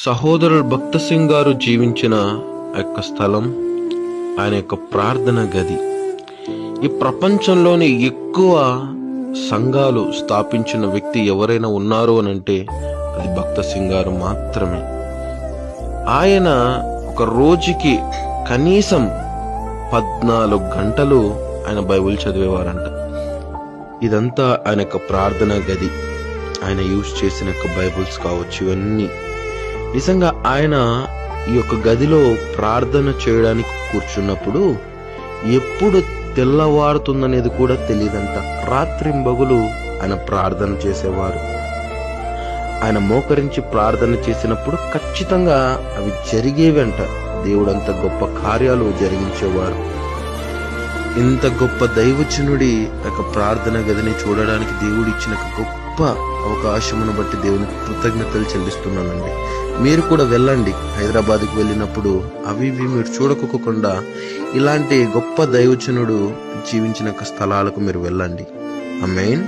సహోదరుడు భక్త సింగ్ గారు జీవించిన యొక్క స్థలం, ఆయన యొక్క ప్రార్థన గది. ఈ ప్రపంచంలోని ఎక్కువ సంఘాలు స్థాపించిన వ్యక్తి ఎవరైనా ఉన్నారు అని అంటే అది భక్త సింగ్ గారు మాత్రమే. ఆయన ఒక రోజుకి కనీసం 14 గంటలు ఆయన బైబిల్ చదివేవారంట. ఇదంతా ఆయన యొక్క ప్రార్థన గది. ఆయన యూజ్ చేసిన యొక్క బైబిల్స్ కావచ్చు, ఇవన్నీ నిజంగా ఆయన ఈ యొక్క గదిలో ప్రార్థన చేయడానికి కూర్చున్నప్పుడు ఎప్పుడు తెల్లవారుతుందనేది కూడా తెలియదంట. రాత్రింబగలు ఆయన ప్రార్థన చేసేవారు. ఆయన మోకరించి ప్రార్థన చేసినప్పుడు ఖచ్చితంగా అవి జరిగేవంట. దేవుడంత గొప్ప కార్యాలు జరిగించేవారు. ఇంత గొప్ప దైవజనుడి యొక్క ప్రార్థన గదిని చూడడానికి దేవుడు ఇచ్చిన గొప్ప అవకాశమును బట్టి దేవునికి కృతజ్ఞతలు చెల్లిస్తున్నానండి. మీరు కూడా వెళ్ళండి. హైదరాబాద్కి వెళ్ళినప్పుడు అవి మీరు చూడకోకుండా ఇలాంటి గొప్ప దైవజనుడు జీవించిన స్థలాలకు మీరు వెళ్ళండి. ఆమేన్.